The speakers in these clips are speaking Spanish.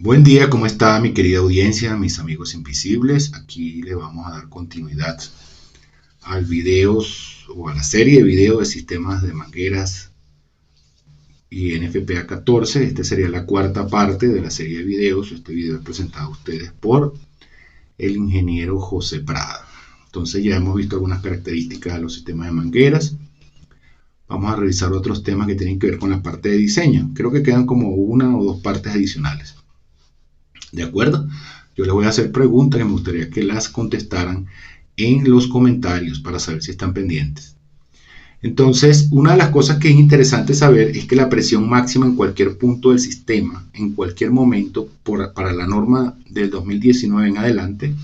Buen día, ¿cómo está mi querida audiencia, mis amigos invisibles? Aquí le vamos a dar continuidad al video o a la serie de videos de sistemas de mangueras y NFPA 14. Esta sería la cuarta parte de la serie de videos. Este video es presentado a ustedes por el ingeniero José Prada. Entonces ya hemos visto algunas características de los sistemas de mangueras. Vamos a revisar otros temas que tienen que ver con la parte de diseño. Creo que quedan como una o dos partes adicionales. ¿De acuerdo? Yo les voy a hacer preguntas que me gustaría que las contestaran en los comentarios para saber si están pendientes. Entonces, una de las cosas que es interesante saber es que la presión máxima en cualquier punto del sistema, en cualquier momento, para la norma del 2019 en adelante,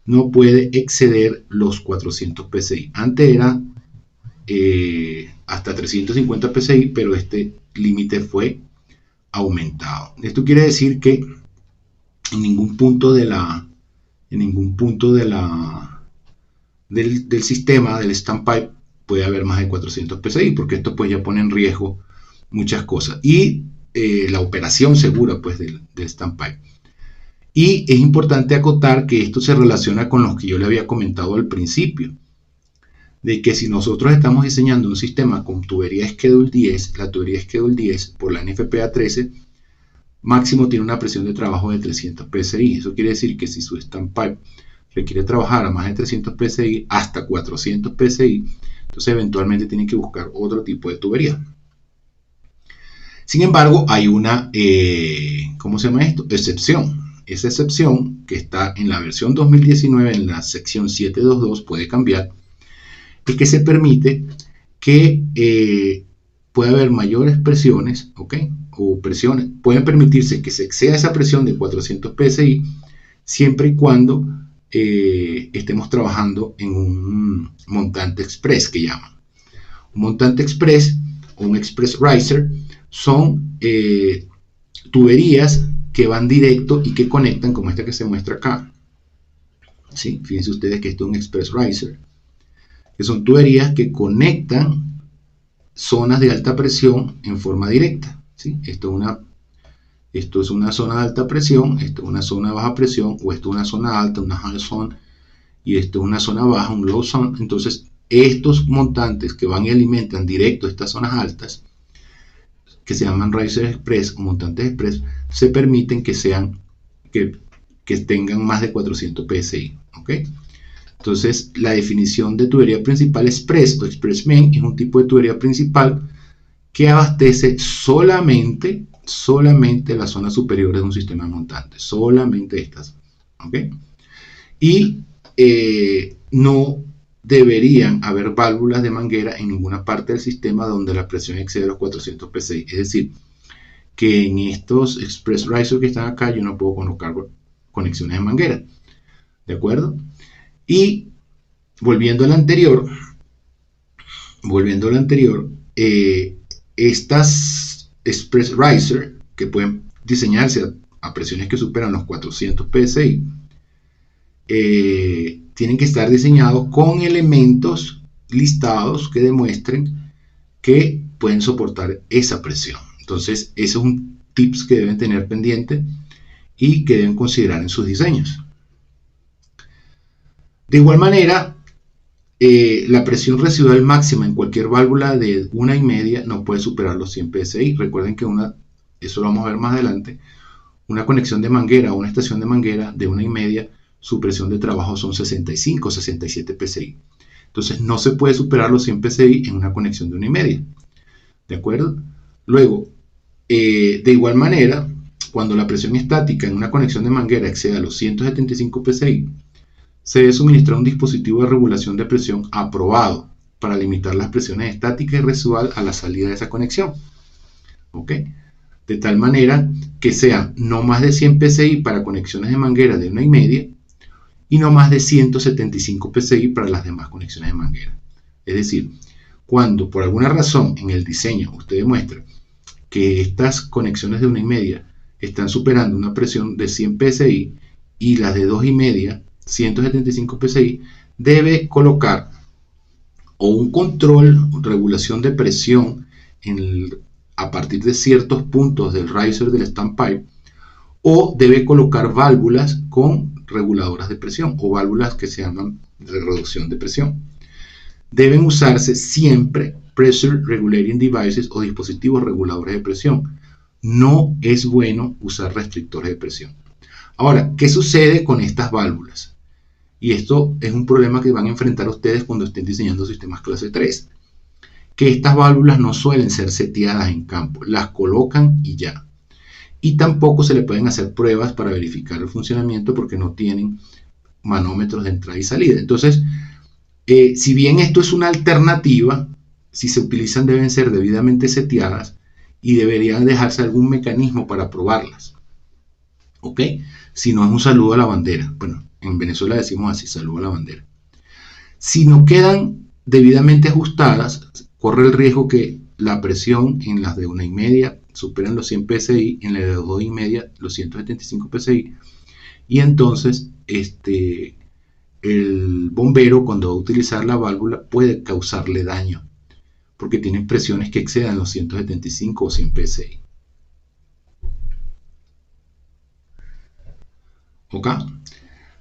no puede exceder los 400 psi. Antes era hasta 350 psi, pero este límite fue aumentado. Esto quiere decir que en ningún punto del sistema del standpipe puede haber más de 400 psi, porque esto pues ya pone en riesgo muchas cosas y la operación segura pues del standpipe. Y es importante acotar que esto se relaciona con lo que yo le había comentado al principio, de que si nosotros estamos diseñando un sistema con tubería Schedule 10, la tubería Schedule 10 por la NFPA 13 máximo tiene una presión de trabajo de 300 psi. Eso quiere decir que si su standpipe requiere trabajar a más de 300 psi hasta 400 psi, entonces eventualmente tienen que buscar otro tipo de tubería. Sin embargo, hay una, ¿cómo se llama esto? Excepción. Esa excepción que está en la versión 2019 en la sección 722 puede cambiar, es que se permite que puede haber mayores presiones, ¿ok? O presiones, pueden permitirse que se exceda esa presión de 400 psi siempre y cuando estemos trabajando en un montante express que llaman. Un montante express o un express riser son tuberías que van directo y que conectan, como esta que se muestra acá. ¿Sí? Fíjense ustedes que esto es un express riser, que son tuberías que conectan zonas de alta presión en forma directa. ¿Sí? Esto es una zona de alta presión, esto es una zona de baja presión, o esto es una zona alta, una high zone, y esto es una zona baja, un low zone. Entonces, estos montantes que van y alimentan directo estas zonas altas, que se llaman riser express o montantes express, se permiten que tengan más de 400 psi. ¿Ok? Entonces, la definición de tubería principal express o express main es un tipo de tubería principal que abastece solamente las zonas superiores de un sistema montante, solamente estas, ¿ok? Y no deberían haber válvulas de manguera en ninguna parte del sistema donde la presión excede los 400 psi, es decir, que en estos express riser que están acá yo no puedo colocar conexiones de manguera, ¿de acuerdo? Y volviendo al anterior, estas express riser que pueden diseñarse a presiones que superan los 400 psi tienen que estar diseñados con elementos listados que demuestren que pueden soportar esa presión. Entonces, ese es un tips que deben tener pendiente y que deben considerar en sus diseños. De igual manera, la presión residual máxima en cualquier válvula de 1,5 no puede superar los 100 psi. Recuerden que eso lo vamos a ver más adelante, una conexión de manguera o una estación de manguera de 1,5, su presión de trabajo son 65 67 psi. Entonces no se puede superar los 100 psi en una conexión de 1,5. ¿De acuerdo? Luego, de igual manera, cuando la presión estática en una conexión de manguera exceda los 175 psi, se debe suministrar un dispositivo de regulación de presión aprobado para limitar las presiones estática y residual a la salida de esa conexión. ¿Ok? De tal manera que sea no más de 100 psi para conexiones de manguera de 1,5 y no más de 175 psi para las demás conexiones de manguera. Es decir, cuando por alguna razón en el diseño usted demuestra que estas conexiones de 1,5 están superando una presión de 100 psi y las de 2,5 175 psi, debe colocar o un control, regulación de presión a partir de ciertos puntos del riser del standpipe, o debe colocar válvulas con reguladoras de presión o válvulas que se llaman de reducción de presión. Deben usarse siempre Pressure Regulating Devices o dispositivos reguladores de presión. No es bueno usar restrictores de presión. Ahora, ¿qué sucede con estas válvulas? Y esto es un problema que van a enfrentar ustedes cuando estén diseñando sistemas clase 3. Que estas válvulas no suelen ser seteadas en campo, las colocan y ya. Y tampoco se le pueden hacer pruebas para verificar el funcionamiento porque no tienen manómetros de entrada y salida. Entonces, si bien esto es una alternativa, si se utilizan deben ser debidamente seteadas y deberían dejarse algún mecanismo para probarlas. ¿Ok? Si no, es un saludo a la bandera. Bueno, en Venezuela decimos así, saludo a la bandera. Si no quedan debidamente ajustadas, corre el riesgo que la presión en las de 1,5 superan los 100 psi, en la de 2,5 los 175 psi, y entonces el bombero, cuando va a utilizar la válvula, puede causarle daño porque tienen presiones que excedan los 175 o 100 psi. ¿Ok?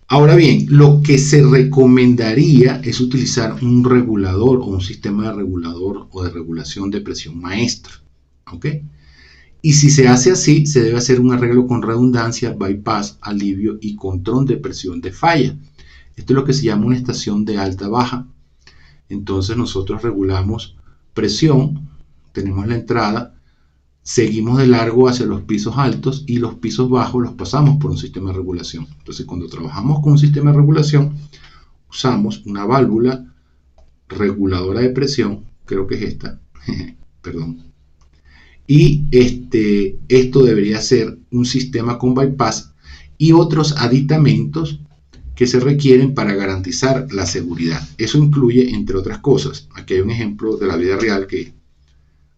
Ahora bien, lo que se recomendaría es utilizar un regulador o un sistema de regulador o de regulación de presión maestro. ¿Ok? Y si se hace así, se debe hacer un arreglo con redundancia, bypass, alivio y control de presión de falla. Esto es lo que se llama una estación de alta-baja. Entonces nosotros regulamos presión, tenemos la entrada, seguimos de largo hacia los pisos altos y los pisos bajos los pasamos por un sistema de regulación. Entonces cuando trabajamos con un sistema de regulación, usamos una válvula reguladora de presión, creo que es esta, perdón. Y esto debería ser un sistema con bypass y otros aditamentos que se requieren para garantizar la seguridad. Eso incluye, entre otras cosas, aquí hay un ejemplo de la vida real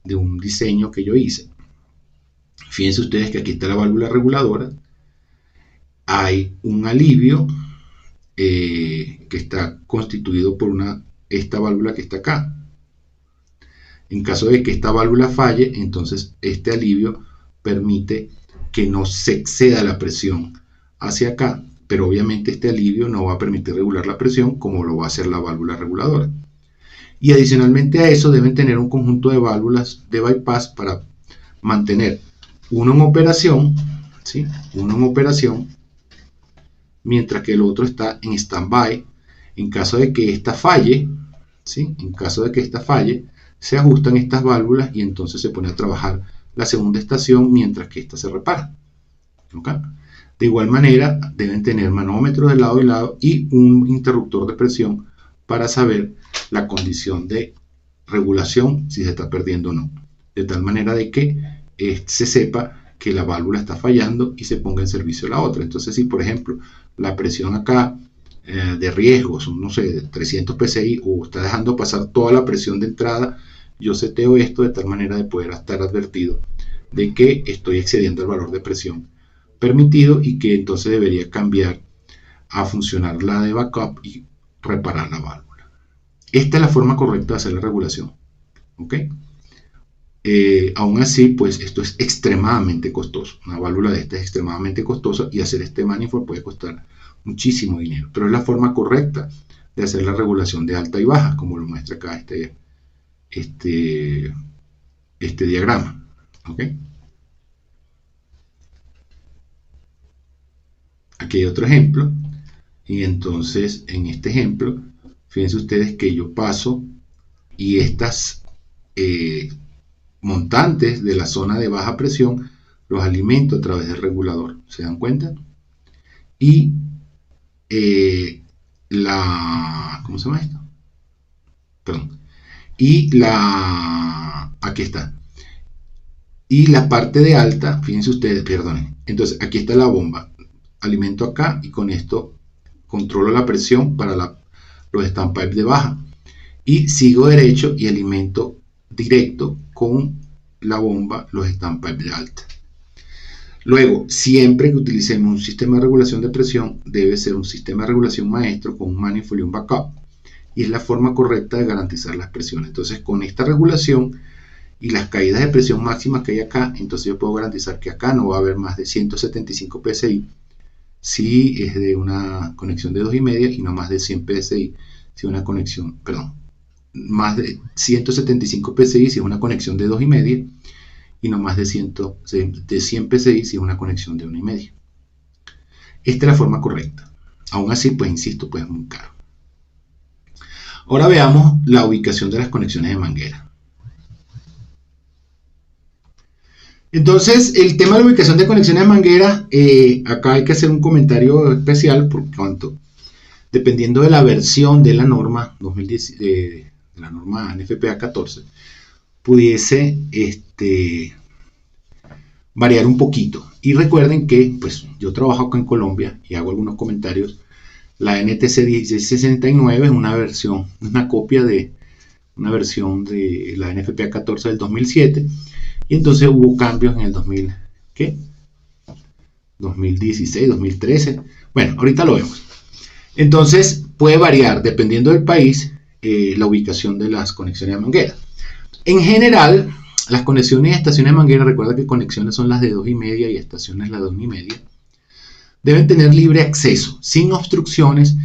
de un diseño que yo hice. Fíjense ustedes que aquí está la válvula reguladora, hay un alivio que está constituido por esta válvula que está acá. En caso de que esta válvula falle, entonces este alivio permite que no se exceda la presión hacia acá, pero obviamente este alivio no va a permitir regular la presión como lo va a hacer la válvula reguladora. Y adicionalmente a eso deben tener un conjunto de válvulas de bypass para mantener uno en operación, ¿sí? Uno en operación, mientras que el otro está en stand-by. En caso de que esta falle, ¿sí? En caso de que esta falle, se ajustan estas válvulas y entonces se pone a trabajar la segunda estación mientras que esta se repara. ¿Okay? De igual manera, deben tener manómetros de lado y lado y un interruptor de presión para saber la condición de regulación, si se está perdiendo o no. De tal manera de que se sepa que la válvula está fallando y se ponga en servicio la otra. Entonces, si por ejemplo la presión acá de riesgo son, no sé, 300 psi o está dejando pasar toda la presión de entrada, yo seteo esto de tal manera de poder estar advertido de que estoy excediendo el valor de presión permitido y que entonces debería cambiar a funcionar la de backup y reparar la válvula. Esta es la forma correcta de hacer la regulación. ¿Ok? Aún así, pues esto es extremadamente costoso. Una válvula de esta es extremadamente costosa y hacer este manifold puede costar muchísimo dinero. Pero es la forma correcta de hacer la regulación de alta y baja, como lo muestra acá este diagrama. ¿Ok? Aquí hay otro ejemplo. Y entonces, en este ejemplo, fíjense ustedes que yo paso y estas montantes de la zona de baja presión los alimento a través del regulador. ¿Se dan cuenta? Y ¿cómo se llama esto? Perdón. Y aquí está. Y la parte de alta, fíjense ustedes, perdonen. Entonces, aquí está la bomba. Alimento acá y con esto controlo la presión para los standpipes de baja. Y sigo derecho y alimento directo con la bomba los standpipes de alta. Luego, siempre que utilicemos un sistema de regulación de presión, debe ser un sistema de regulación maestro con un manifold y un backup. Y es la forma correcta de garantizar las presiones. Entonces, con esta regulación y las caídas de presión máximas que hay acá, entonces yo puedo garantizar que acá no va a haber más de 175 psi si es de una conexión de 2,5 y no más de 100 psi si una conexión, perdón, más de 175 psi si es una conexión de 2,5 y no más de 100 psi si es una conexión de 1,5. Esta es la forma correcta. Aún así, pues insisto, pues es muy caro. Ahora veamos la ubicación de las conexiones de manguera. Entonces, el tema de la ubicación de conexiones de manguera, acá hay que hacer un comentario especial por cuanto, dependiendo de la versión de la norma 2010, de la norma NFPA 14, pudiese variar un poquito. Y recuerden que pues yo trabajo acá en Colombia y hago algunos comentarios. La NTC 1669 es una versión, una copia de una versión de la NFPA 14 del 2007, y entonces hubo cambios en el 2016, 2013. Bueno, ahorita lo vemos. Entonces puede variar dependiendo del país la ubicación de las conexiones de manguera. En general, las conexiones y estaciones de manguera, recuerda que conexiones son las de 2,5 y estaciones las de 1,5, deben tener libre acceso, sin obstrucciones,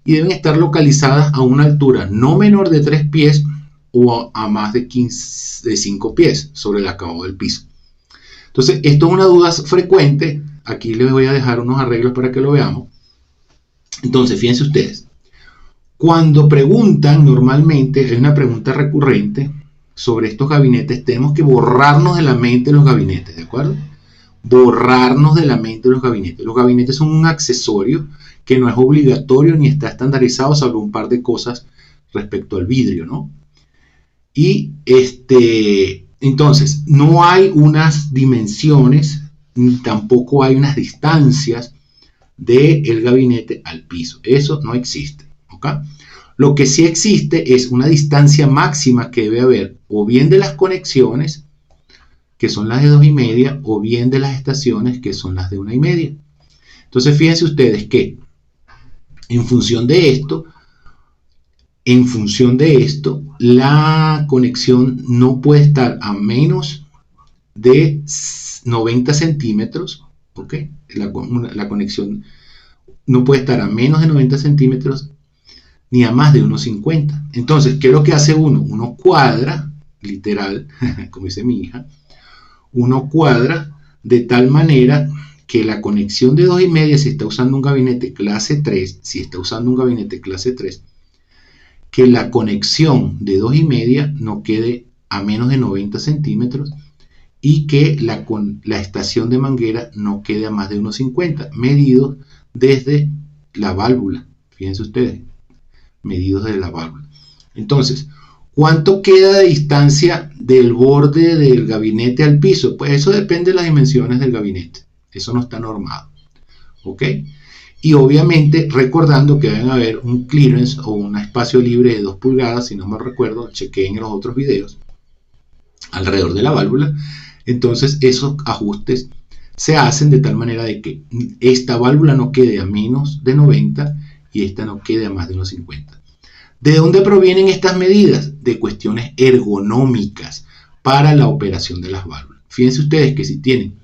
y deben estar localizadas a una altura no menor de 3 pies o a más de 5 pies sobre el acabado del piso. Entonces, esto es una duda frecuente. Aquí les voy a dejar unos arreglos para que lo veamos. Entonces, fíjense ustedes. Cuando preguntan, normalmente hay una pregunta recurrente sobre estos gabinetes. Tenemos que borrarnos de la mente los gabinetes, ¿de acuerdo? Borrarnos de la mente los gabinetes. Los gabinetes son un accesorio que no es obligatorio ni está estandarizado, salvo un par de cosas respecto al vidrio, ¿no? Y entonces, no hay unas dimensiones, ni tampoco hay unas distancias del gabinete al piso. Eso no existe, ¿ok? Lo que sí existe es una distancia máxima que debe haber, o bien de las conexiones, que son las de 2,5, o bien de las estaciones, que son las de 1,5. Entonces, fíjense ustedes que en función de esto, la conexión no puede estar a menos de 90 centímetros, ¿ok? La conexión no puede estar a menos de 90 centímetros ni a más de 1,50. Entonces, ¿qué es lo que hace uno? Uno cuadra, literal, como dice mi hija, uno cuadra de tal manera que la conexión de 2,5, si está usando un gabinete clase 3, que la conexión de 2,5 no quede a menos de 90 centímetros y que la estación de manguera no quede a más de 1,50, medidos desde la válvula. Fíjense ustedes, medidos desde la válvula. Entonces, ¿cuánto queda de distancia del borde del gabinete al piso? Pues eso depende de las dimensiones del gabinete. Eso no está normado. ¿Ok? Y obviamente recordando que deben haber un clearance o un espacio libre de 2 pulgadas, si no me recuerdo, chequeen en los otros videos, alrededor de la válvula. Entonces esos ajustes se hacen de tal manera de que esta válvula no quede a menos de 90 y esta no quede a más de 1,50. ¿De dónde provienen estas medidas? De cuestiones ergonómicas para la operación de las válvulas. Fíjense ustedes que si tienen,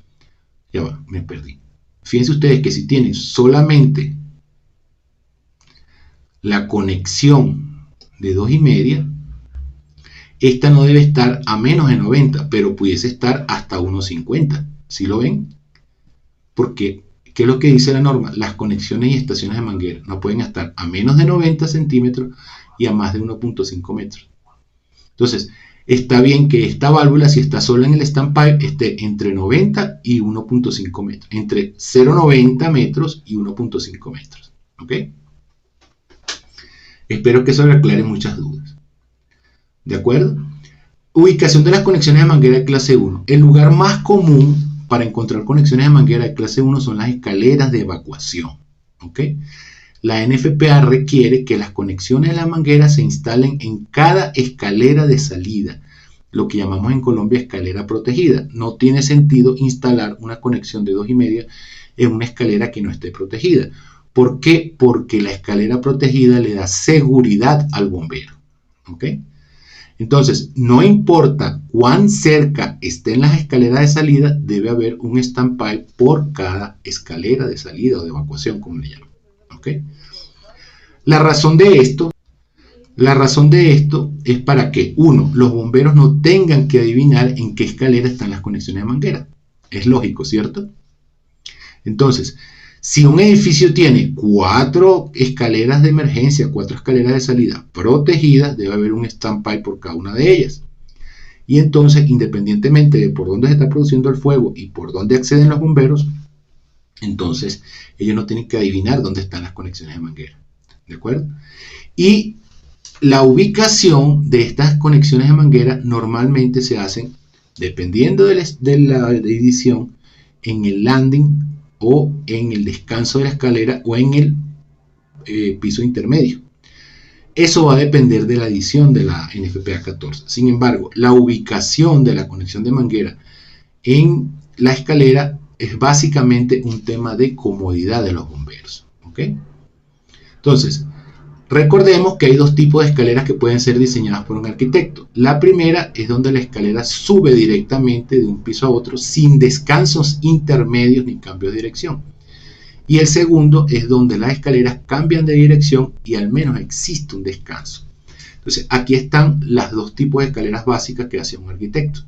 ya va, me perdí. Fíjense ustedes que si tienen solamente la conexión de 2,5, esta no debe estar a menos de 90, pero pudiese estar hasta 1,50. ¿Sí lo ven? Porque, ¿qué es lo que dice la norma? Las conexiones y estaciones de manguera no pueden estar a menos de 90 centímetros y a más de 1,5 metros. Entonces, está bien que esta válvula, si está sola en el standpipe, esté entre 90 y 1,5 metros. Entre 0,90 metros y 1,5 metros. ¿Ok? Espero que eso le aclare muchas dudas. ¿De acuerdo? Ubicación de las conexiones de manguera de clase 1. El lugar más común para encontrar conexiones de manguera de clase 1 son las escaleras de evacuación. ¿Ok? La NFPA requiere que las conexiones de la manguera se instalen en cada escalera de salida, lo que llamamos en Colombia escalera protegida. No tiene sentido instalar una conexión de 2,5 en una escalera que no esté protegida. ¿Por qué? Porque la escalera protegida le da seguridad al bombero. ¿Ok? Entonces, no importa cuán cerca estén las escaleras de salida, debe haber un standby por cada escalera de salida o de evacuación, como le llaman. ¿Ok? La razón de esto, la razón de esto es para que, uno, los bomberos no tengan que adivinar en qué escalera están las conexiones de manguera. Es lógico, ¿cierto? Entonces, si un edificio tiene 4 escaleras de emergencia, 4 escaleras de salida protegidas, debe haber un standby por cada una de ellas. Y entonces, independientemente de por dónde se está produciendo el fuego y por dónde acceden los bomberos, entonces ellos no tienen que adivinar dónde están las conexiones de manguera. ¿De acuerdo? Y la ubicación de estas conexiones de manguera normalmente se hacen, dependiendo de la edición, en el landing o en el descanso de la escalera o en el piso intermedio. Eso va a depender de la edición de la NFPA 14. Sin embargo, la ubicación de la conexión de manguera en la escalera es básicamente un tema de comodidad de los bomberos. ¿Ok? Entonces, recordemos que hay 2 tipos de escaleras que pueden ser diseñadas por un arquitecto. La primera es donde la escalera sube directamente de un piso a otro sin descansos intermedios ni cambios de dirección. Y el segundo es donde las escaleras cambian de dirección y al menos existe un descanso. Entonces, aquí están las 2 tipos de escaleras básicas que hace un arquitecto.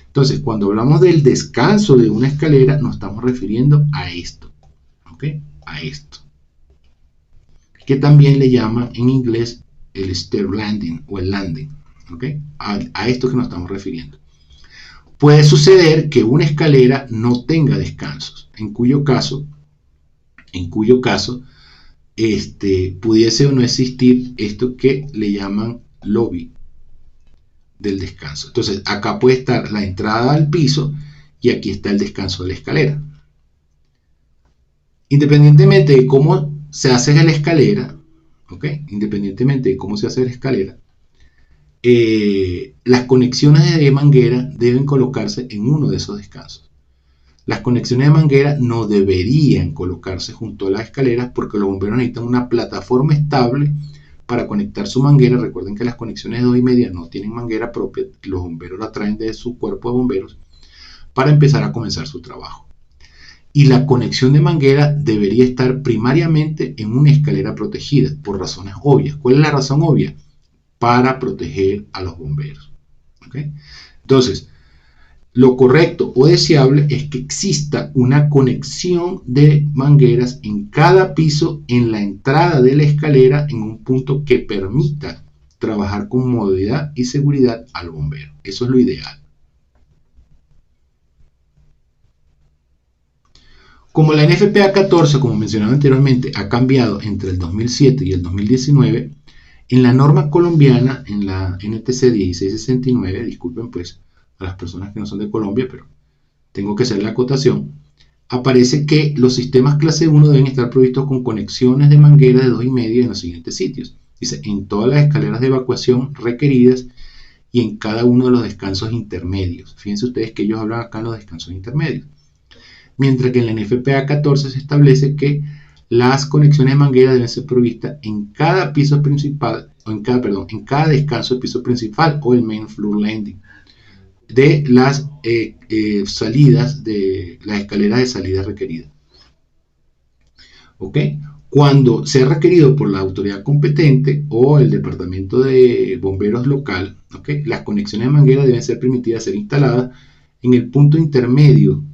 Entonces, cuando hablamos del descanso de una escalera, nos estamos refiriendo a esto. ¿Ok? A esto. Que también le llaman en inglés el stair landing o el landing. ¿Ok? A esto que nos estamos refiriendo. Puede suceder que una escalera no tenga descansos, en cuyo caso pudiese o no existir esto que le llaman lobby del descanso. Entonces, acá puede estar la entrada al piso y aquí está el descanso de la escalera. Independientemente de cómo se hace la escalera, ¿ok? Independientemente de cómo se hace la escalera, las conexiones de manguera deben colocarse en uno de esos descansos. Las conexiones de manguera no deberían colocarse junto a las escaleras porque los bomberos necesitan una plataforma estable para conectar su manguera. Recuerden que las conexiones de 2,5 no tienen manguera propia, los bomberos la traen de su cuerpo de bomberos para empezar a comenzar su trabajo. Y la conexión de manguera debería estar primariamente en una escalera protegida por razones obvias. ¿Cuál es la razón obvia? Para proteger a los bomberos. ¿Okay? Entonces, lo correcto o deseable es que exista una conexión de mangueras en cada piso en la entrada de la escalera en un punto que permita trabajar con comodidad y seguridad al bombero. Eso es lo ideal. Como la NFPA 14, como mencionaba anteriormente, ha cambiado entre el 2007 y el 2019, en la norma colombiana, en la NTC 1669, disculpen pues a las personas que no son de Colombia, pero tengo que hacer la acotación, aparece que los sistemas clase 1 deben estar provistos con conexiones de manguera de 2,5 en los siguientes sitios. Dice, en todas las escaleras de evacuación requeridas y en cada uno de los descansos intermedios. Fíjense ustedes que ellos hablan acá en los descansos intermedios. Mientras que en la NFPA 14 se establece que las conexiones de manguera deben ser provistas en cada piso principal, en cada descanso del piso principal o el main floor landing de las salidas de las escaleras de salida requeridas. ¿Ok? Cuando sea requerido por la autoridad competente o el departamento de bomberos local, ¿ok? Las conexiones de manguera deben ser permitidas ser instaladas en el punto intermedio,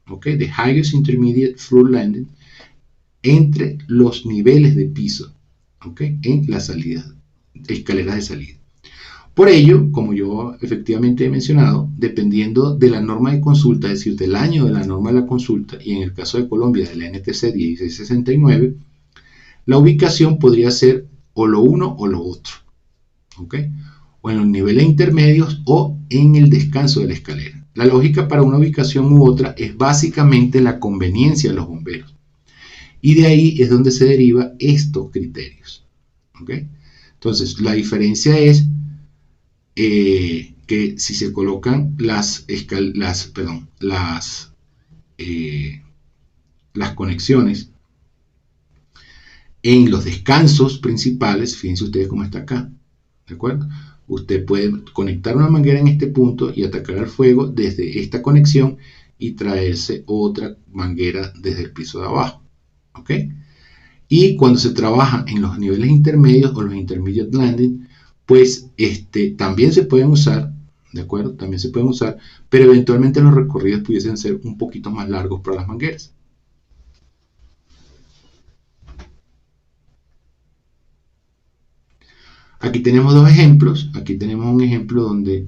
¿ok? De highest intermediate floor landing entre los niveles de piso, ¿ok? En las salidas, escaleras de salida. Por ello, como yo efectivamente he mencionado, dependiendo de la norma de consulta, es decir, del año de la norma de la consulta, y en el caso de Colombia de la NTC 1669, la ubicación podría ser o lo uno o lo otro, ¿ok? O en los niveles intermedios o en el descanso de la escalera. La lógica para una ubicación u otra es básicamente la conveniencia de los bomberos. Y de ahí es donde se derivan estos criterios, ¿ok? Entonces, la diferencia es que si se colocan las conexiones en los descansos principales, fíjense ustedes cómo está acá, ¿de acuerdo? usted puede conectar una manguera en este punto y atacar al fuego desde esta conexión y traerse otra manguera desde el piso de abajo. ¿Ok? Y cuando se trabaja en los niveles intermedios o los intermediate landing, pues también se pueden usar, ¿de acuerdo? También se pueden usar, pero eventualmente los recorridos pudiesen ser un poquito más largos para las mangueras. Aquí tenemos dos ejemplos. Aquí tenemos un ejemplo donde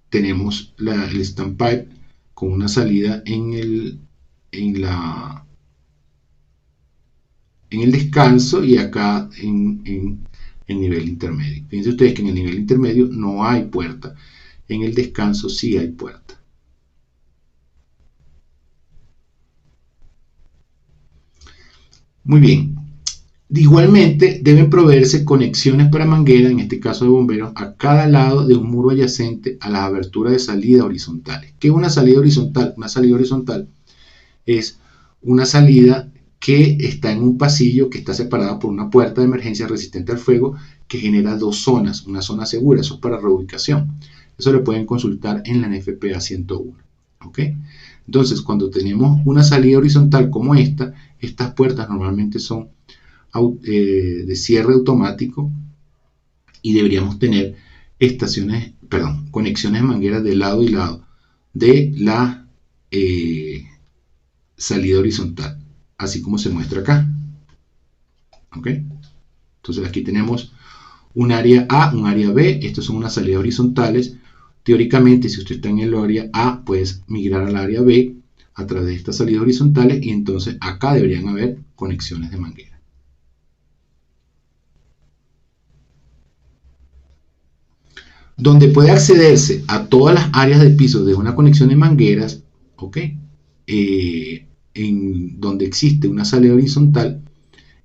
tenemos el standpipe con una salida en el descanso y acá en el nivel intermedio. Fíjense ustedes que en el nivel intermedio no hay puerta. En el descanso sí hay puerta. Muy bien. Igualmente, deben proveerse conexiones para manguera, en este caso de bomberos, a cada lado de un muro adyacente a las aberturas de salida horizontales. ¿Qué es una salida horizontal? Una salida horizontal es una salida que está en un pasillo que está separada por una puerta de emergencia resistente al fuego que genera dos zonas, una zona segura, eso es para reubicación. Eso lo pueden consultar en la NFPA 101. ¿Ok? Entonces, cuando tenemos una salida horizontal como esta, estas puertas normalmente son de cierre automático y deberíamos tener conexiones de mangueras de lado y lado de la salida horizontal, así como se muestra acá. ¿Ok? Entonces aquí tenemos un área A, un área B, estas son unas salidas horizontales. Teóricamente, si usted está en el área A, puedes migrar al área B a través de estas salidas horizontales y entonces acá deberían haber conexiones de manguera. Donde puede accederse a todas las áreas del piso de una conexión de mangueras, ¿ok? En donde existe una salida horizontal,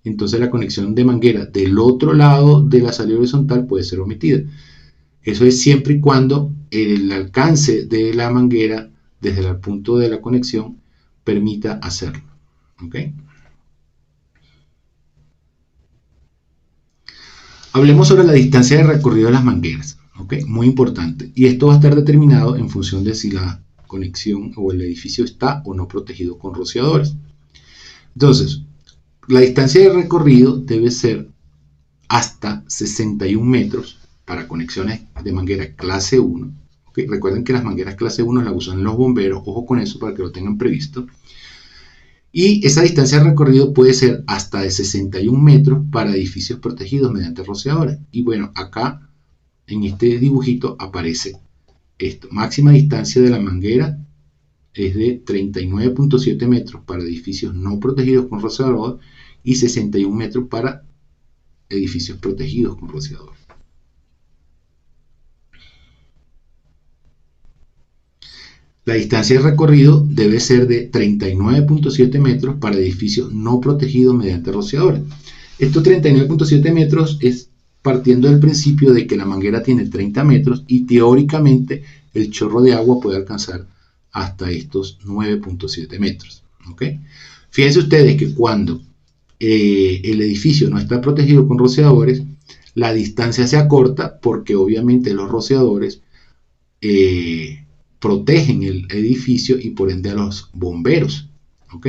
entonces la conexión de manguera del otro lado de la salida horizontal puede ser omitida. Eso es siempre y cuando el alcance de la manguera desde el punto de la conexión permita hacerlo. ¿Ok? Hablemos sobre la distancia de recorrido de las mangueras. ¿Ok? Muy importante. Y esto va a estar determinado en función de si la conexión o el edificio está o no protegido con rociadores. Entonces, la distancia de recorrido debe ser hasta 61 metros para conexiones de manguera clase 1. ¿Okay? Recuerden que las mangueras clase 1 las usan los bomberos, ojo con eso para que lo tengan previsto. Y esa distancia de recorrido puede ser hasta de 61 metros para edificios protegidos mediante rociadores. Y bueno, acá en este dibujito aparece esto. Máxima distancia de la manguera es de 39.7 metros para edificios no protegidos con rociador y 61 metros para edificios protegidos con rociador. La distancia de recorrido debe ser de 39.7 metros para edificios no protegidos mediante rociadores. Estos 39.7 metros es partiendo del principio de que la manguera tiene 30 metros y teóricamente el chorro de agua puede alcanzar hasta estos 9.7 metros. ¿Okay? Fíjense ustedes que cuando el edificio no está protegido con rociadores, la distancia se acorta porque obviamente los rociadores protegen el edificio y por ende a los bomberos. ¿Ok?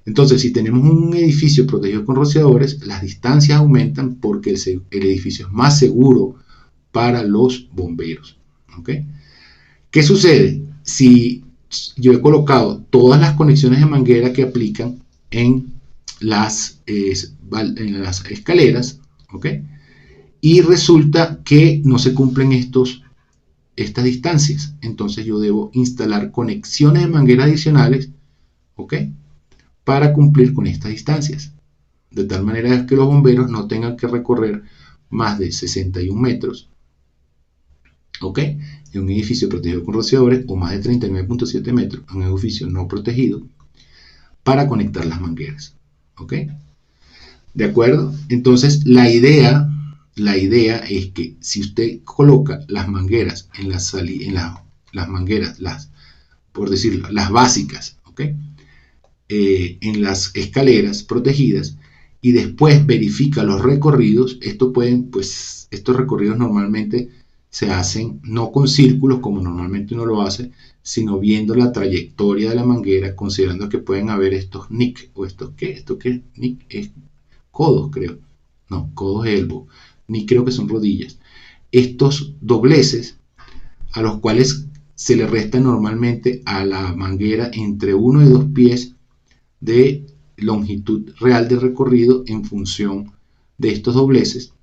Entonces, si tenemos un edificio protegido con rociadores, las distancias aumentan porque el edificio es más seguro para los bomberos. ¿Ok? ¿Qué sucede? Si yo he colocado todas las conexiones de manguera que aplican en las escaleras, ¿ok? Y resulta que no se cumplen estas distancias. Entonces yo debo instalar conexiones de manguera adicionales, ¿ok? Para cumplir con estas distancias. De tal manera que los bomberos no tengan que recorrer más de 61 metros, ¿ok? En un edificio protegido con rociadores o más de 39.7 metros en un edificio no protegido para conectar las mangueras, ¿ok? ¿De acuerdo? Entonces la idea es que si usted coloca las mangueras en las mangueras, por decirlo, las básicas, ¿ok? En las escaleras protegidas y después verifica los recorridos, estos recorridos normalmente se hacen no con círculos como normalmente uno lo hace, sino viendo la trayectoria de la manguera, considerando que pueden haber estos nick, o estos qué, esto que nick es codos, creo, no, codos es elbow, nick creo que son rodillas, estos dobleces a los cuales se le resta normalmente a la manguera entre 1 y 2 pies de longitud real de recorrido en función de estos dobleces,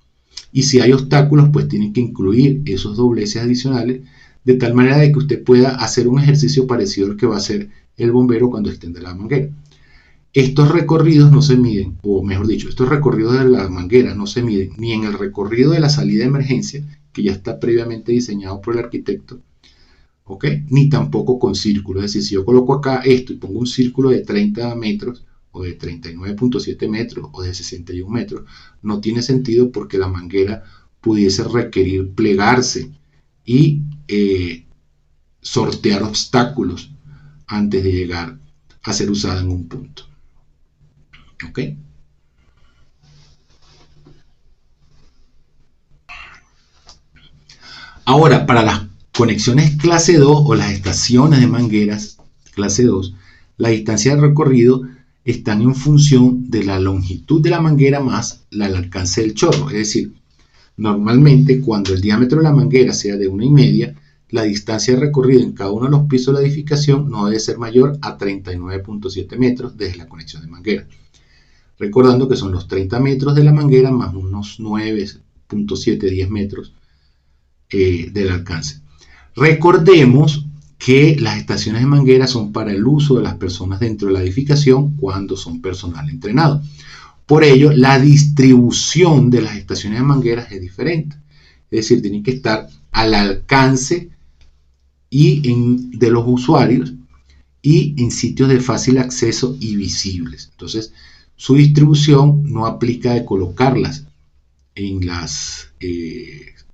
y si hay obstáculos pues tienen que incluir esos dobleces adicionales de tal manera de que usted pueda hacer un ejercicio parecido al que va a hacer el bombero cuando extiende la manguera. Estos recorridos no se miden, o mejor dicho, estos recorridos de la manguera no se miden ni en el recorrido de la salida de emergencia, que ya está previamente diseñado por el arquitecto, ¿ok? Ni tampoco con círculos. Es decir, si yo coloco acá esto y pongo un círculo de 30 metros, o de 39.7 metros, o de 61 metros, no tiene sentido porque la manguera pudiese requerir plegarse y sortear obstáculos antes de llegar a ser usada en un punto. ¿Ok? Ahora, para las conexiones clase 2 o las estaciones de mangueras clase 2, la distancia de recorrido están en función de la longitud de la manguera más el alcance del chorro. Es decir, normalmente cuando el diámetro de la manguera sea de 1,5, la distancia de recorrido en cada uno de los pisos de la edificación no debe ser mayor a 39.7 metros desde la conexión de manguera. Recordando que son los 30 metros de la manguera más unos 9.7, 10 metros del alcance. Recordemos que las estaciones de manguera son para el uso de las personas dentro de la edificación cuando son personal entrenado. Por ello, la distribución de las estaciones de mangueras es diferente. Es decir, tienen que estar al alcance de los usuarios y en sitios de fácil acceso y visibles. Entonces, su distribución no aplica de colocarlas en las,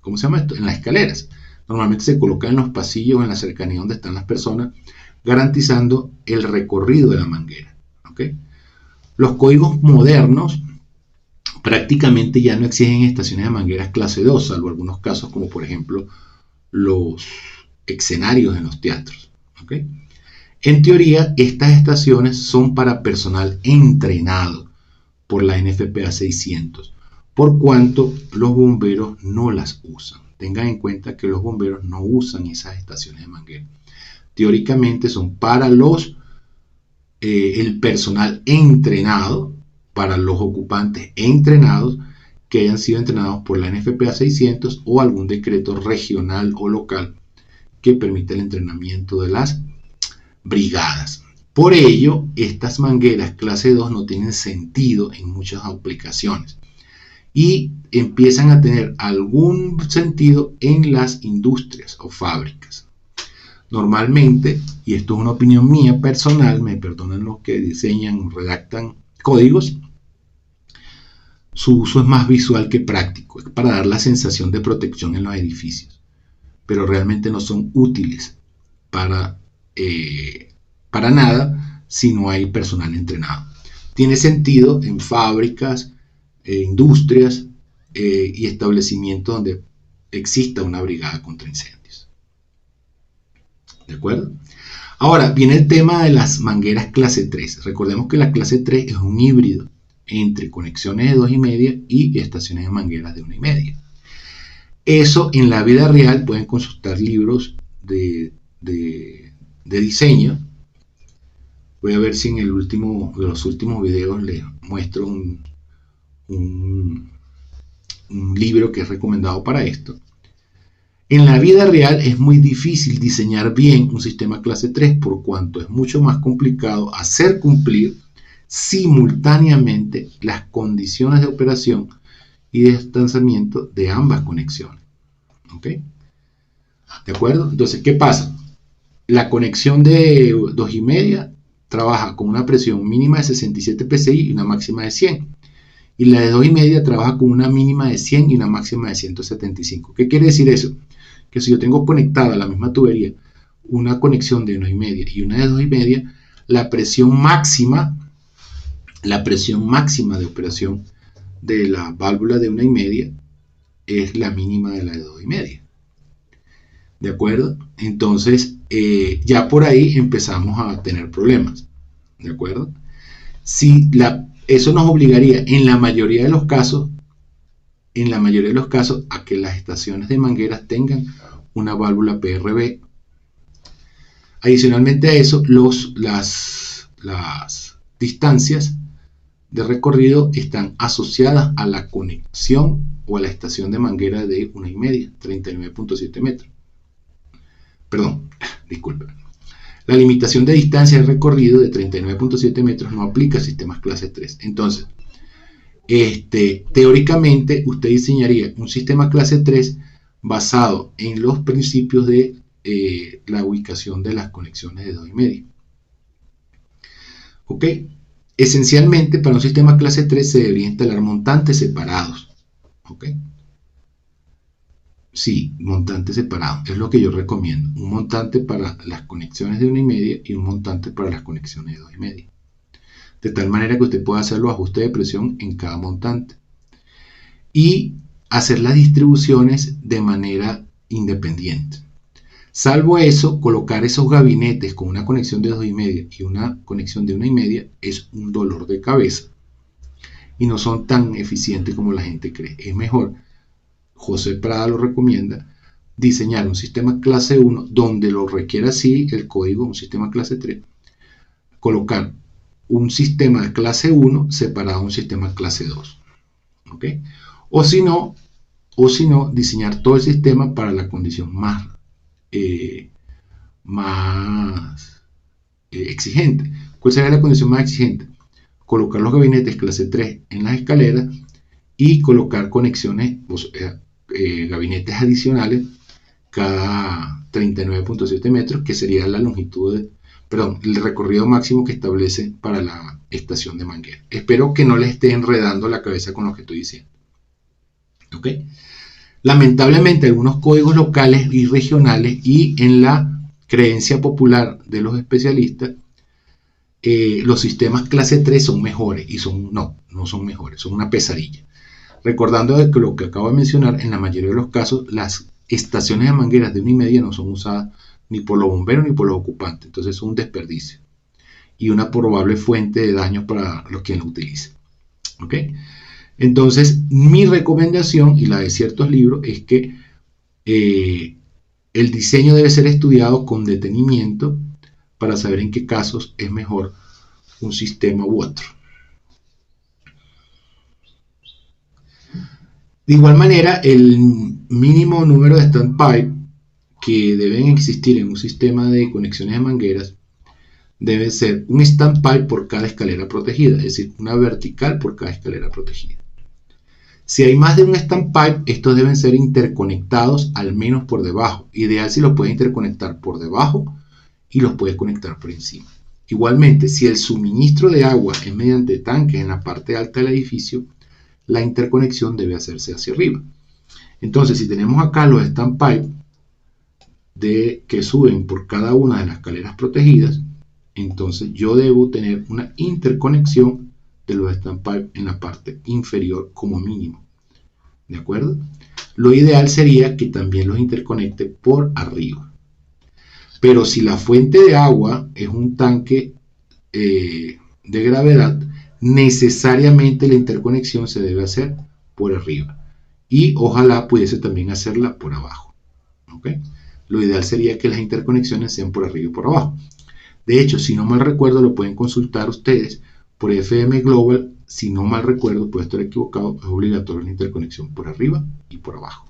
¿cómo se llama esto? En las escaleras. Normalmente se coloca en los pasillos, en la cercanía donde están las personas, garantizando el recorrido de la manguera. ¿Okay? Los códigos modernos prácticamente ya no exigen estaciones de mangueras clase 2, salvo algunos casos como por ejemplo los escenarios en los teatros. ¿Okay? En teoría, estas estaciones son para personal entrenado por la NFPA 600, por cuanto los bomberos no las usan. Tengan en cuenta que los bomberos no usan esas estaciones de manguera. Teóricamente son para el personal entrenado, para los ocupantes entrenados que hayan sido entrenados por la NFPA 600 o algún decreto regional o local que permite el entrenamiento de las brigadas. Por ello, estas mangueras clase 2 no tienen sentido en muchas aplicaciones y empiezan a tener algún sentido en las industrias o fábricas. Normalmente, y esto es una opinión mía personal, me perdonan los que diseñan, redactan códigos, su uso es más visual que práctico, es para dar la sensación de protección en los edificios, pero realmente no son útiles para nada si no hay personal entrenado. Tiene sentido en fábricas, industrias y establecimientos donde exista una brigada contra incendios. ¿De acuerdo? Ahora viene el tema de las mangueras clase 3. Recordemos que la clase 3 es un híbrido entre conexiones de 2,5 y estaciones de mangueras de 1,5. Eso en la vida real pueden consultar libros de diseño. Voy a ver si en los últimos videos les muestro un libro que es recomendado para esto. En la vida real es muy difícil diseñar bien un sistema clase 3 por cuanto es mucho más complicado hacer cumplir simultáneamente las condiciones de operación y de distanciamiento de ambas conexiones. ¿Ok? ¿De acuerdo? Entonces, ¿qué pasa? La conexión de 2,5 trabaja con una presión mínima de 67 psi y una máxima de 100. Y la de 2,5 trabaja con una mínima de 100 y una máxima de 175. ¿Qué quiere decir eso? Que si yo tengo conectada a la misma tubería una conexión de 1,5 y una de 2,5, la presión máxima la presión máxima de operación de la válvula de 1,5 es la mínima de la de 2,5. ¿De acuerdo? Entonces, ya por ahí empezamos a tener problemas. ¿De acuerdo? Eso nos obligaría en la mayoría de los casos, a que las estaciones de mangueras tengan una válvula PRB. Adicionalmente a eso, las distancias de recorrido están asociadas a la conexión o a la estación de manguera de 1,5, 39.7 metros. Perdón, disculpen. La limitación de distancia de recorrido de 39.7 metros no aplica a sistemas clase 3. Entonces, teóricamente, usted diseñaría un sistema clase 3 basado en los principios de la ubicación de las conexiones de 2,5. ¿Ok? Esencialmente, para un sistema clase 3 se debería instalar montantes separados. ¿Ok? Sí, montantes separados. Es lo que yo recomiendo. Un montante para las conexiones de 1,5 y un montante para las conexiones de 2,5. De tal manera que usted pueda hacer los ajustes de presión en cada montante. Y hacer las distribuciones de manera independiente. Salvo eso, colocar esos gabinetes con una conexión de 2,5 y una conexión de 1,5 es un dolor de cabeza. Y no son tan eficientes como la gente cree. Es mejor, José Prada lo recomienda, diseñar un sistema clase 1 donde lo requiera así el código, un sistema clase 3, colocar un sistema de clase 1 separado de un sistema clase 2. ¿Ok? O si no, diseñar todo el sistema para la condición más exigente. ¿Cuál sería la condición más exigente? Colocar los gabinetes clase 3 en las escaleras y colocar conexiones, gabinetes adicionales cada 39.7 metros, que sería la longitud el recorrido máximo que establece para la estación de manguera. Espero que no les esté enredando la cabeza con lo que estoy diciendo. ¿Ok? Lamentablemente, algunos códigos locales y regionales y en la creencia popular de los especialistas, los sistemas clase 3 son mejores y no son mejores, son una pesadilla. Recordando que lo que acabo de mencionar, en la mayoría de los casos, las estaciones de mangueras de 1,5 no son usadas ni por los bomberos ni por los ocupantes, entonces es un desperdicio y una probable fuente de daños para los que lo utilicen. ¿Ok? Entonces, mi recomendación y la de ciertos libros es que el diseño debe ser estudiado con detenimiento para saber en qué casos es mejor un sistema u otro. De igual manera, el mínimo número de standpipe que deben existir en un sistema de conexiones de mangueras debe ser un standpipe por cada escalera protegida, es decir, una vertical por cada escalera protegida. Si hay más de un standpipe, estos deben ser interconectados al menos por debajo. Ideal si los puedes interconectar por debajo y los puedes conectar por encima. Igualmente, si el suministro de agua es mediante tanques en la parte alta del edificio, la interconexión debe hacerse hacia arriba. Entonces, si tenemos acá los standpipe que suben por cada una de las escaleras protegidas, entonces yo debo tener una interconexión de los standpipe en la parte inferior como mínimo. ¿De acuerdo? Lo ideal sería que también los interconecte por arriba. Pero si la fuente de agua es un tanque de gravedad, necesariamente la interconexión se debe hacer por arriba. Y ojalá pudiese también hacerla por abajo. ¿Ok? Lo ideal sería que las interconexiones sean por arriba y por abajo. De hecho, si no mal recuerdo, lo pueden consultar ustedes por FM Global. Si no mal recuerdo, puede estar equivocado, es obligatorio la interconexión por arriba y por abajo.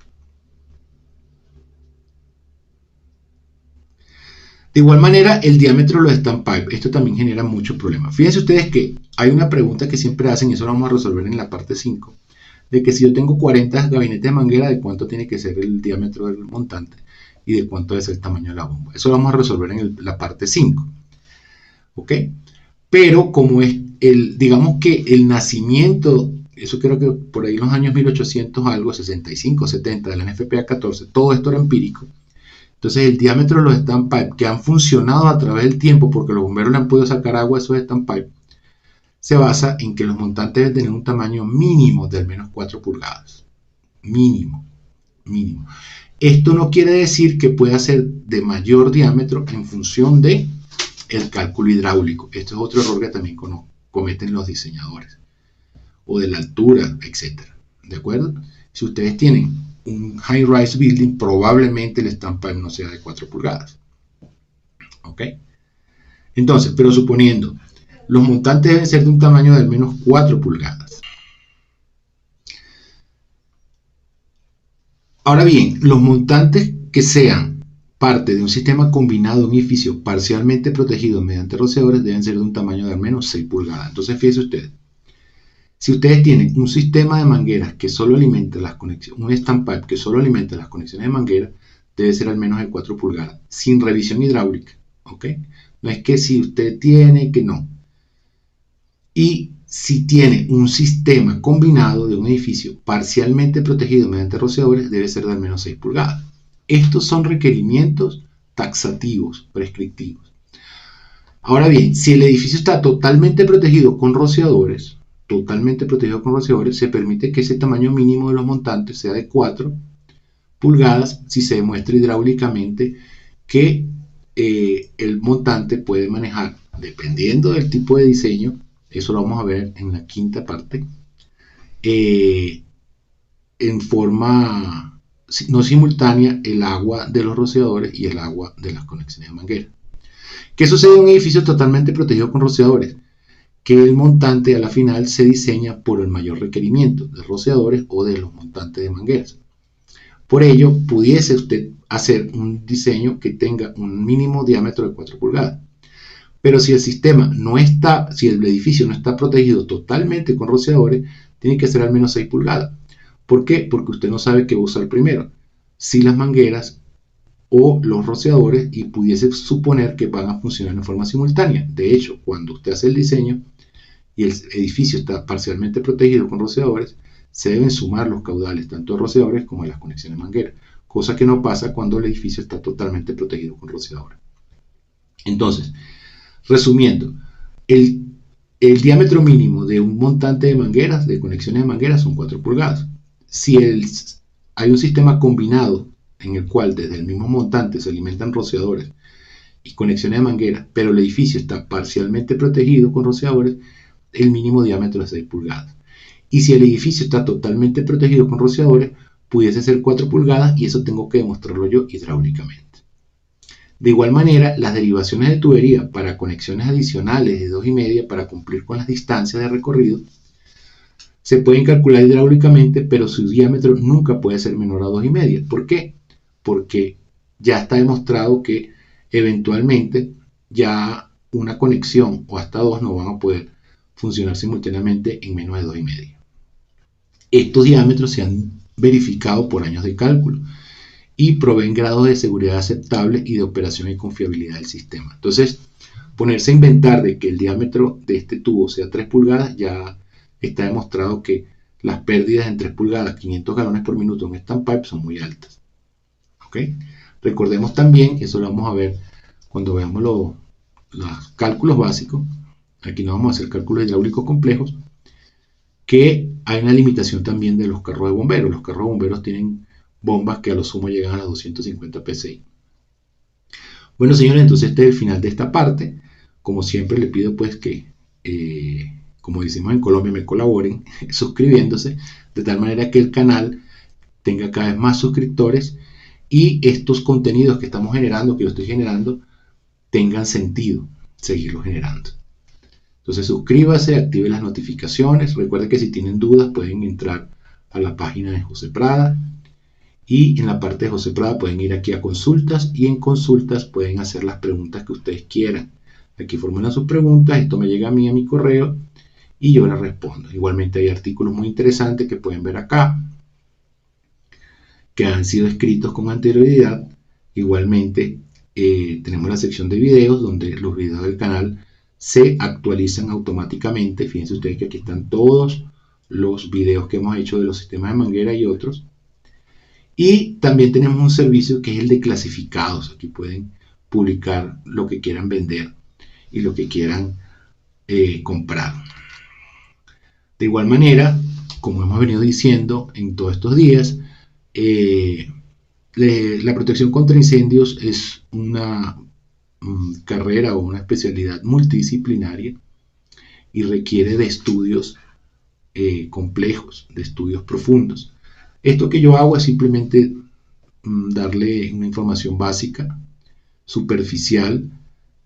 De igual manera, el diámetro de los standpipe, esto también genera muchos problemas. Fíjense ustedes que hay una pregunta que siempre hacen, y eso lo vamos a resolver en la parte 5, de que si yo tengo 40 gabinetes de manguera, ¿de cuánto tiene que ser el diámetro del montante? Y de cuánto debe ser el tamaño de la bomba. Eso lo vamos a resolver en la parte 5. ¿Ok? Pero como es digamos que el nacimiento, eso creo que por ahí en los años 1800 algo, 65, 70 de la NFPA 14, todo esto era empírico. Entonces el diámetro de los standpipe que han funcionado a través del tiempo, porque los bomberos le han podido sacar agua a esos standpipe, se basa en que los montantes deben tener un tamaño mínimo de al menos 4 pulgadas. Mínimo. Esto no quiere decir que pueda ser de mayor diámetro en función de el cálculo hidráulico. Esto es otro error que también cometen los diseñadores. O de la altura, etc. ¿De acuerdo? Si ustedes tienen un high-rise building, probablemente el stand pipe no sea de 4 pulgadas. ¿Ok? Entonces, pero suponiendo, los montantes deben ser de un tamaño de al menos 4 pulgadas. Ahora bien, los montantes que sean parte de un sistema combinado de un edificio parcialmente protegido mediante rociadores deben ser de un tamaño de al menos 6 pulgadas. Entonces, fíjense ustedes, si ustedes tienen un sistema de mangueras que solo alimenta las conexiones, un stand pipe que solo alimenta las conexiones de manguera, debe ser al menos de 4 pulgadas, sin revisión hidráulica. ¿Ok? No es que si usted tiene, que no. Y si tiene un sistema combinado de un edificio parcialmente protegido mediante rociadores, debe ser de al menos 6 pulgadas. Estos son requerimientos taxativos, prescriptivos. Ahora bien, si el edificio está totalmente protegido con rociadores, se permite que ese tamaño mínimo de los montantes sea de 4 pulgadas si se demuestra hidráulicamente que el montante puede manejar, dependiendo del tipo de diseño, eso lo vamos a ver en la quinta parte, en forma no simultánea el agua de los rociadores y el agua de las conexiones de manguera. ¿Qué sucede en un edificio totalmente protegido con rociadores? Que el montante a la final se diseña por el mayor requerimiento de rociadores o de los montantes de mangueras. Por ello, pudiese usted hacer un diseño que tenga un mínimo diámetro de 4 pulgadas. Pero si el sistema no está, si el edificio no está protegido totalmente con rociadores, tiene que ser al menos 6 pulgadas. ¿Por qué? Porque usted no sabe qué va a usar primero, si las mangueras o los rociadores, y pudiese suponer que van a funcionar en forma simultánea. De hecho, cuando usted hace el diseño y el edificio está parcialmente protegido con rociadores, se deben sumar los caudales tanto de rociadores como de las conexiones mangueras, cosa que no pasa cuando el edificio está totalmente protegido con rociadores. Entonces, resumiendo, el diámetro mínimo de un montante de mangueras, de conexiones de mangueras, son 4 pulgadas. Si hay un sistema combinado en el cual desde el mismo montante se alimentan rociadores y conexiones de manguera, pero el edificio está parcialmente protegido con rociadores, el mínimo diámetro es 6 pulgadas. Y si el edificio está totalmente protegido con rociadores, pudiese ser 4 pulgadas, y eso tengo que demostrarlo yo hidráulicamente. De igual manera, las derivaciones de tubería para conexiones adicionales de 2,5 para cumplir con las distancias de recorrido se pueden calcular hidráulicamente, pero su diámetro nunca puede ser menor a 2,5. ¿Por qué? Porque ya está demostrado que eventualmente ya una conexión o hasta 2 no van a poder funcionar simultáneamente en menos de 2,5. Estos diámetros se han verificado por años de cálculo y proveen grados de seguridad aceptables y de operación y confiabilidad del sistema. Entonces, ponerse a inventar de que el diámetro de este tubo sea 3 pulgadas, ya está demostrado que las pérdidas en 3 pulgadas, 500 galones por minuto en stand pipe son muy altas. ¿Ok? Recordemos también, eso lo vamos a ver cuando veamos los cálculos básicos, aquí no vamos a hacer cálculos hidráulicos complejos, que hay una limitación también de los carros de bomberos. Los carros de bomberos tienen bombas que a lo sumo llegan a las 250 psi. Bueno, señores, entonces este es el final de esta parte. Como siempre, le pido pues que, como decimos en Colombia, me colaboren suscribiéndose, de tal manera que el canal tenga cada vez más suscriptores y estos contenidos que estamos generando, que yo estoy generando, tengan sentido seguirlos generando. Entonces suscríbase, active las notificaciones. Recuerden que si tienen dudas pueden entrar a la página de José Prada, y en la parte de José Prada pueden ir aquí a consultas, y en consultas pueden hacer las preguntas que ustedes quieran. Aquí formulan sus preguntas, esto me llega a mí a mi correo y yo las respondo. Igualmente hay artículos muy interesantes que pueden ver acá, que han sido escritos con anterioridad. Igualmente tenemos la sección de videos, donde los videos del canal se actualizan automáticamente. Fíjense ustedes que aquí están todos los videos que hemos hecho de los sistemas de manguera y otros. Y también tenemos un servicio que es el de clasificados. Aquí pueden publicar lo que quieran vender y lo que quieran comprar. De igual manera, como hemos venido diciendo en todos estos días, la protección contra incendios es una carrera o una especialidad multidisciplinaria y requiere de estudios complejos, de estudios profundos. Esto que yo hago es simplemente darle una información básica, superficial.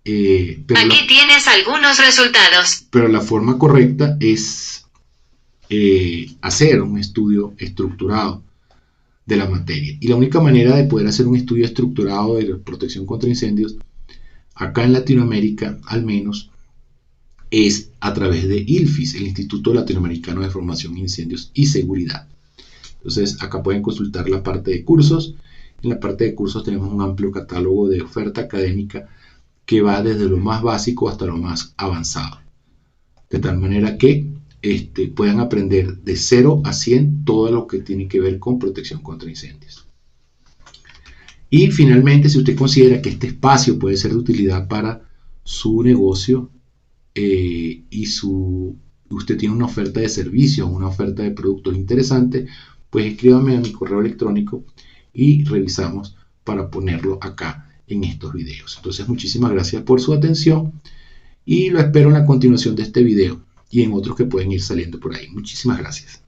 Aquí tienes algunos resultados. Pero la forma correcta es hacer un estudio estructurado de la materia. Y la única manera de poder hacer un estudio estructurado de la protección contra incendios, acá en Latinoamérica al menos, es a través de ILFIS, el Instituto Latinoamericano de Formación en Incendios y Seguridad. Entonces, acá pueden consultar la parte de cursos. En la parte de cursos tenemos un amplio catálogo de oferta académica que va desde lo más básico hasta lo más avanzado. De tal manera que puedan aprender de 0 a 100 todo lo que tiene que ver con protección contra incendios. Y finalmente, si usted considera que este espacio puede ser de utilidad para su negocio y usted tiene una oferta de servicios, una oferta de productos interesante, pues escríbame a mi correo electrónico y revisamos para ponerlo acá en estos videos. Entonces, muchísimas gracias por su atención y lo espero en la continuación de este video y en otros que pueden ir saliendo por ahí. Muchísimas gracias.